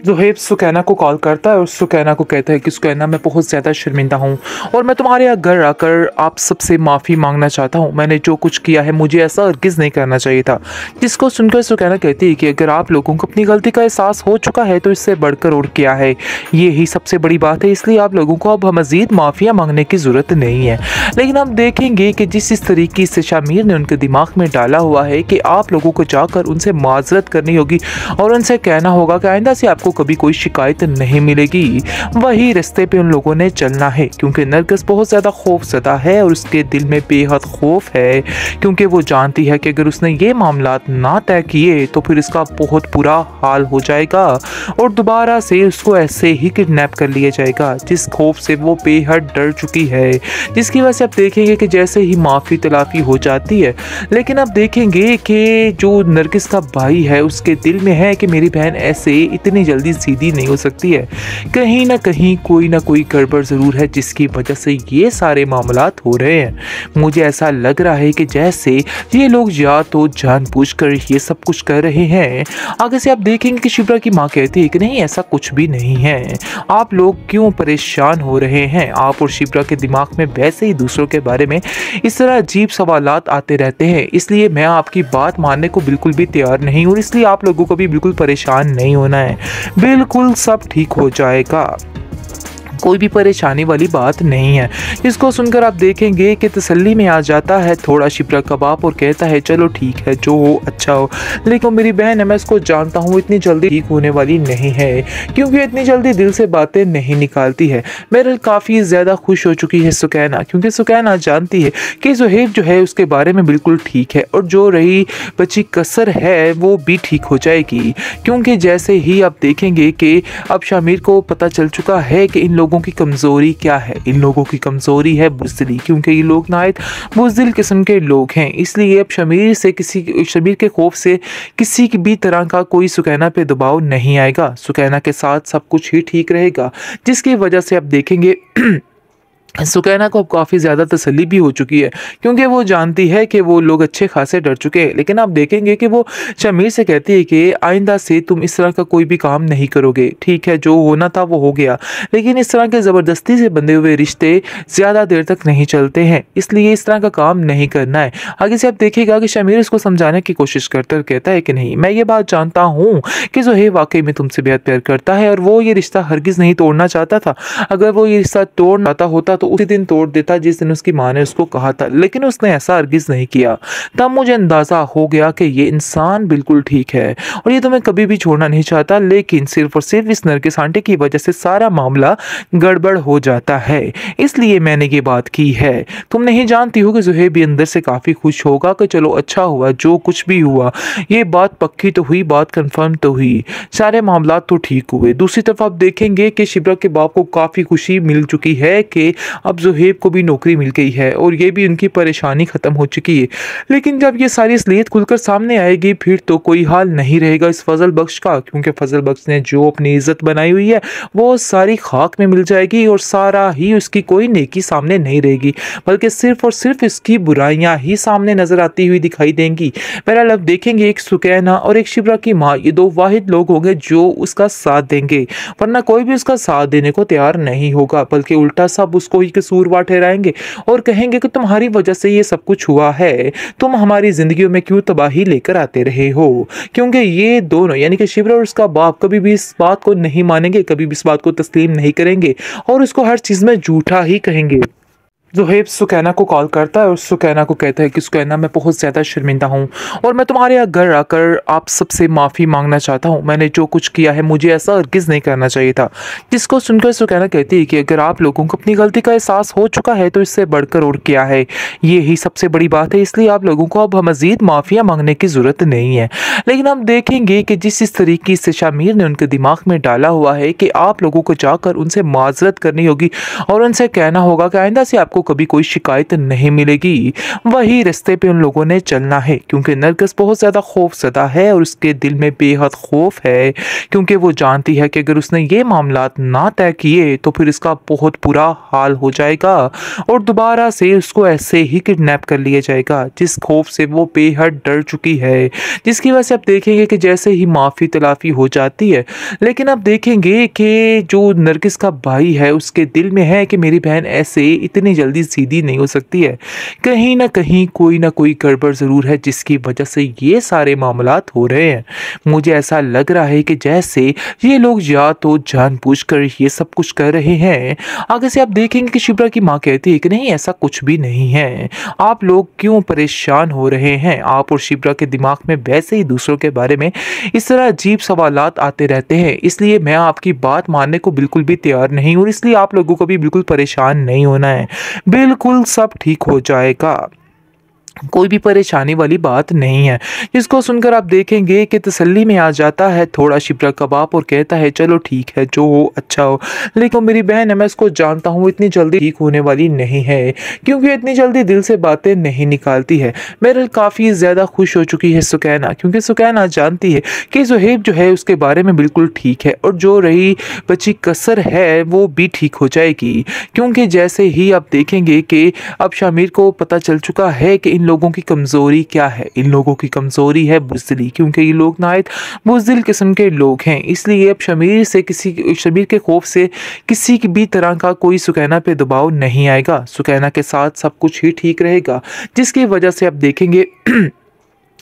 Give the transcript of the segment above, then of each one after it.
ज़ुहैब सुकैना को कॉल करता है और सुकैना को कहता है कि सुकैना मैं बहुत ज़्यादा शर्मिंदा हूँ और मैं तुम्हारे यहाँ घर आकर आप सबसे माफ़ी मांगना चाहता हूँ। मैंने जो कुछ किया है मुझे ऐसा हरगिज़ नहीं करना चाहिए था। जिसको सुनकर सुकैना कहती है कि अगर आप लोगों को अपनी गलती का एहसास हो चुका है तो इससे बढ़कर और क्या है, ये ही सबसे बड़ी बात है। इसलिए आप लोगों को अब मज़ीद माफ़िया मांगने की ज़रूरत नहीं है। लेकिन हम देखेंगे कि जिस तरीके से शामिर ने उनके दिमाग में डाला हुआ है कि आप लोगों को जाकर उनसे माजरत करनी होगी और उनसे कहना होगा कि आइंदा से आपको कभी कोई शिकायत नहीं मिलेगी, वही रास्ते पे उन लोगों ने चलना है। क्योंकि नरगिस बहुत ज़्यादा खौफज़दा है और उसके दिल में बेहद खौफ है, क्योंकि वो जानती है कि अगर उसने ये मामला ना तय किए तो फिर इसका बहुत बुरा हाल हो जाएगा और दोबारा से उसको ऐसे ही किडनैप कर लिया जाएगा, जिस खौफ से वो बेहद डर चुकी है। जिसकी वजह से आप देखेंगे कि जैसे ही माफ़ी तलाफ़ी हो जाती है, लेकिन आप देखेंगे कि जो नरगिस का भाई है उसके दिल में है कि मेरी बहन ऐसे इतनी जल्दी सीधी नहीं हो सकती है, कहीं ना कहीं कोई ना कोई गड़बड़ ज़रूर है जिसकी वजह से ये सारे मामलात हो रहे हैं। मुझे ऐसा लग रहा है कि जैसे ये लोग या तो जानबूझकर ये सब कुछ कर रहे हैं। आगे से आप देखेंगे कि शिप्रा की माँ कहती है कि नहीं, ऐसा कुछ भी नहीं है, आप लोग क्यों परेशान हो रहे हैं। आप और शिप्रा के दिमाग में वैसे ही दूसरों के बारे में इस तरह अजीब सवालात आते रहते हैं, इसलिए मैं आपकी बात मानने को बिल्कुल भी तैयार नहीं हूँ। इसलिए आप लोगों को भी बिल्कुल परेशान नहीं होना है, बिल्कुल सब ठीक हो जाएगा, कोई भी परेशानी वाली बात नहीं है। इसको सुनकर आप देखेंगे कि तसल्ली में आ जाता है थोड़ा शिप्रा का बाप और कहता है चलो ठीक है, जो हो अच्छा हो। लेकिन मेरी बहन है, मैं इसको जानता हूँ, इतनी जल्दी ठीक होने वाली नहीं है, क्योंकि इतनी जल्दी दिल से बातें नहीं निकालती है। मेरे काफ़ी ज़्यादा खुश हो चुकी है सुकैना, क्योंकि सुकैना जानती है कि ज़ुहैब जो है उसके बारे में बिल्कुल ठीक है और जो रही बची कसर है वो भी ठीक हो जाएगी। क्योंकि जैसे ही आप देखेंगे कि अब शामिर को पता चल चुका है कि इन लोगों की कमज़ोरी क्या है। इन लोगों की कमज़ोरी है बुज़दिली, क्योंकि ये लोग नायत बुज़दिल किस्म के लोग हैं। इसलिए अब शमीर के खौफ से किसी की भी तरह का कोई सुकैना पे दबाव नहीं आएगा। सुकैना के साथ सब कुछ ही ठीक रहेगा, जिसकी वजह से आप देखेंगे सुकैना को अब काफ़ी ज़्यादा तसल्ली भी हो चुकी है, क्योंकि वो जानती है कि वो लोग अच्छे खासे डर चुके हैं। लेकिन आप देखेंगे कि वो शमीर से कहती है कि आइंदा से तुम इस तरह का कोई भी काम नहीं करोगे, ठीक है, जो होना था वो हो गया, लेकिन इस तरह के ज़बरदस्ती से बंधे हुए रिश्ते ज़्यादा देर तक नहीं चलते हैं, इसलिए इस तरह का काम नहीं करना है। आगे से आप देखिएगा कि शमीर इसको समझाने की कोशिश करता कहता है कि नहीं, मैं ये बात जानता हूँ कि ज़ुहैब वाकई में तुमसे बेहद प्यार करता है और वो ये रिश्ता हरगिज़ नहीं तोड़ना चाहता था। अगर वो ये रिश्ता तोड़ना चाहता होता तो उसी दिन तोड़ देता जिस दिन उसकी माँ ने उसको कहा था, लेकिन उसने ऐसा हरगिज़ नहीं किया। तब मुझे अंदाज़ा हो गया कि ये इंसान बिल्कुल ठीक है और ये तुम्हें कभी भी छोड़ना नहीं चाहता, लेकिन सिर्फ और सिर्फ इस नरगिस आंटी की वजह से सारा मामला गड़बड़ हो जाता है, इसलिए मैंने ये बात की है। तुम नहीं जानती हो कि ज़ुहैब भी अंदर से काफ़ी खुश होगा कि चलो अच्छा हुआ, जो कुछ भी हुआ ये बात पक्की तो हुई, बात कन्फर्म तो हुई, सारे मामला तो ठीक हुए। दूसरी तरफ आप देखेंगे कि शिप्रा के बाप को काफ़ी खुशी मिल चुकी है कि अब ज़ुहैब को भी नौकरी मिल गई है और ये भी उनकी परेशानी ख़त्म हो चुकी है। लेकिन जब ये सारी असलियत खुलकर सामने आएगी फिर तो कोई हाल नहीं रहेगा इस फजल बख्श का, क्योंकि फजल बख्श ने जो अपनी इज्जत बनाई हुई है वो सारी खाक में मिल जाएगी और सारा ही उसकी कोई नेकी सामने नहीं रहेगी, बल्कि सिर्फ और सिर्फ इसकी बुराइयां ही सामने नजर आती हुई दिखाई देंगी। बहरहाल अब देखेंगे एक सुकैना और एक शिप्रा की माँ, ये दो वाहिद लोग होंगे जो उसका साथ देंगे, वरना कोई भी उसका साथ देने को तैयार नहीं होगा, बल्कि उल्टा सब उसको ही कसूरवार ठहराएंगे और कहेंगे कि तुम्हारी वजह से ये सब कुछ हुआ है, तुम हमारी जिंदगियों में क्यों तबाही लेकर आते रहे हो। क्योंकि ये दोनों यानी कि शिप्रा और उसका बाप कभी भी इस बात को नहीं मानेंगे, कभी भी इस बात को तस्लीम नहीं करेंगे और उसको हर चीज में झूठा ही कहेंगे। ज़ुहैब सुकैना को कॉल करता है और सुकैना को कहता है कि सुकैना मैं बहुत ज़्यादा शर्मिंदा हूँ और मैं तुम्हारे यहाँ घर आकर आप सबसे माफ़ी मांगना चाहता हूँ। मैंने जो कुछ किया है मुझे ऐसा हरगिज़ नहीं करना चाहिए था। जिसको सुनकर सुकैना कहती है कि अगर आप लोगों को अपनी गलती का एहसास हो चुका है तो इससे बढ़कर और क्या है, ये ही सबसे बड़ी बात है। इसलिए आप लोगों को अब मज़ीद माफ़िया मांगने की ज़रूरत नहीं है। लेकिन हम देखेंगे कि जिस तरीके से शामिर ने उनके दिमाग में डाला हुआ है कि आप लोगों को जाकर उनसे माजरत करनी होगी और उनसे कहना होगा कि आइंदा से आपको कभी कोई शिकायत नहीं मिलेगी। वही रास्ते पे उन लोगों ने चलना है, क्योंकि नरगिस बहुत ज़्यादा खौफज़दा है और उसके दिल में बेहद खौफ है, क्योंकि वो जानती है कि अगर उसने ये मामलात ना तय किए तो फिर इसका बहुत बुरा हाल हो जाएगा और दोबारा से उसको ऐसे ही किडनैप कर लिया जाएगा, जिस खौफ से वो बेहद डर चुकी है। जिसकी वजह से आप देखेंगे कि जैसे ही माफ़ी तलाफ़ी हो जाती है, लेकिन आप देखेंगे कि जो नरगिस का भाई है उसके दिल में है कि मेरी बहन ऐसे इतनी जल्दी सीधी नहीं हो सकती है, कहीं ना कहीं कोई ना कोई गड़बड़ ज़रूर है जिसकी वजह से ये सारे मामलात हो रहे हैं। मुझे ऐसा लग रहा है कि जैसे ये लोग या तो जानबूझकर ये सब कुछ कर रहे हैं। आगे से आप देखेंगे कि शिप्रा की माँ कहती है कि नहीं, ऐसा कुछ भी नहीं है, आप लोग क्यों परेशान हो रहे हैं। आप और शिप्रा के दिमाग में वैसे ही दूसरों के बारे में इस तरह अजीब सवालात आते रहते हैं, इसलिए मैं आपकी बात मानने को बिल्कुल भी तैयार नहीं हूँ। इसलिए आप लोगों को भी बिल्कुल परेशान नहीं होना है, बिल्कुल सब ठीक हो जाएगा, कोई भी परेशानी वाली बात नहीं है। जिसको सुनकर आप देखेंगे कि तसल्ली में आ जाता है थोड़ा शिप्रा का बाप और कहता है चलो ठीक है, जो हो अच्छा हो, लेकिन मेरी बहन है, मैं इसको जानता हूँ इतनी जल्दी ठीक होने वाली नहीं है, क्योंकि इतनी जल्दी दिल से बातें नहीं निकालती है। मेरे काफ़ी ज़्यादा खुश हो चुकी है सुकैना, क्योंकि सुकैना जानती है कि ज़ुहैब जो है उसके बारे में बिल्कुल ठीक है और जो रही बची कसर है वो भी ठीक हो जाएगी। क्योंकि जैसे ही आप देखेंगे कि अब शामिर को पता चल चुका है कि इन लोगों की कमज़ोरी क्या है। इन लोगों की कमज़ोरी है बुज़दिली, क्योंकि ये लोग नायत बुज़दिल किस्म के लोग हैं। इसलिए अब शमीर के खौफ से किसी की भी तरह का कोई सुकैना पे दबाव नहीं आएगा। सुकैना के साथ सब कुछ ही ठीक रहेगा, जिसकी वजह से आप देखेंगे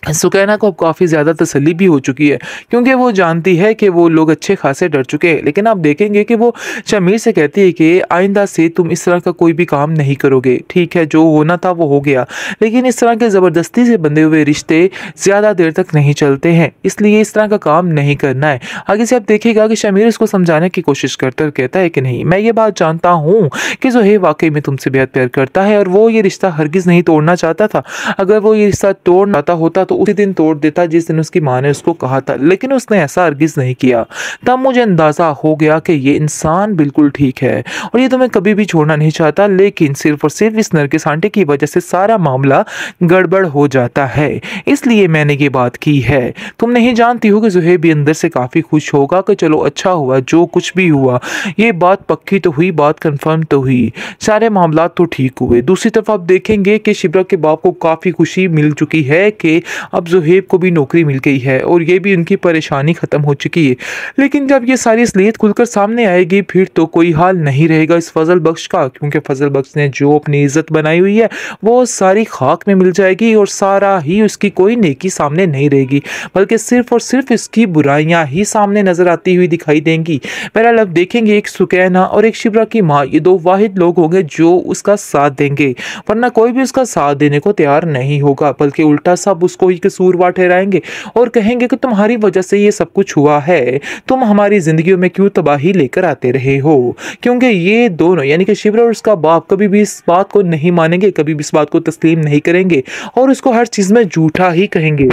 सुकैना को अब काफ़ी ज़्यादा तसल्ली भी हो चुकी है, क्योंकि वो जानती है कि वो लोग अच्छे खासे डर चुके हैं। लेकिन आप देखेंगे कि वो शमीर से कहती है कि आइंदा से तुम इस तरह का कोई भी काम नहीं करोगे, ठीक है, जो होना था वो हो गया, लेकिन इस तरह के ज़बरदस्ती से बंधे हुए रिश्ते ज़्यादा देर तक नहीं चलते हैं, इसलिए इस तरह का काम नहीं करना है। आगे से आप देखिएगा कि शमीर इसको समझाने की कोशिश करता है, कहता है कि नहीं, मैं ये बात जानता हूँ कि ज़ुहैब वाकई में तुमसे बेहद प्यार करता है और वो ये रिश्ता हरगिज़ नहीं तोड़ना चाहता था। अगर वो ये रिश्ता तोड़ना चाहता होता तो उसी दिन तोड़ देता जिस दिन उसकी माँ ने उसको कहा था, लेकिन उसने ऐसा हरगिज़ नहीं किया। तब मुझे अंदाज़ा हो गया कि ये इंसान बिल्कुल ठीक है और ये तुम्हें कभी भी छोड़ना नहीं चाहता, लेकिन सिर्फ और सिर्फ इस नरगिस आंटी की वजह से सारा मामला गड़बड़ हो जाता है, इसलिए मैंने ये बात की है। तुम नहीं जानती हो कि ज़ुहैब भी अंदर से काफ़ी खुश होगा कि चलो अच्छा हुआ, जो कुछ भी हुआ ये बात पक्की तो हुई, बात कन्फर्म तो हुई, सारे मामला तो ठीक हुए। दूसरी तरफ आप देखेंगे कि शिप्रा के बाप को काफ़ी खुशी मिल चुकी है कि अब ज़ुहैब को भी नौकरी मिल गई है और ये भी उनकी परेशानी ख़त्म हो चुकी है। लेकिन जब ये सारी असलियत खुलकर सामने आएगी फिर तो कोई हाल नहीं रहेगा इस फजल बख्श का, क्योंकि फजल बख्श ने जो अपनी इज्जत बनाई हुई है वो सारी खाक में मिल जाएगी और सारा ही उसकी कोई नेकी सामने नहीं रहेगी, बल्कि सिर्फ और सिर्फ इसकी बुराइयां ही सामने नजर आती हुई दिखाई देंगी। बहरहाल अब देखेंगे एक सुकैना और एक शिप्रा की माँ, ये दो वाहिद लोग होंगे जो उसका साथ देंगे, वरना कोई भी उसका साथ देने को तैयार नहीं होगा, बल्कि उल्टा सब उसको ही कसूरवार ठहराएंगे और कहेंगे कि तुम्हारी वजह से ये सब कुछ हुआ है, तुम हमारी जिंदगियों में क्यों तबाही लेकर आते रहे हो। क्योंकि ये दोनों यानी कि शिप्रा और उसका बाप कभी भी इस बात को नहीं मानेंगे, कभी भी इस बात को तस्लीम नहीं करेंगे और उसको हर चीज में झूठा ही कहेंगे।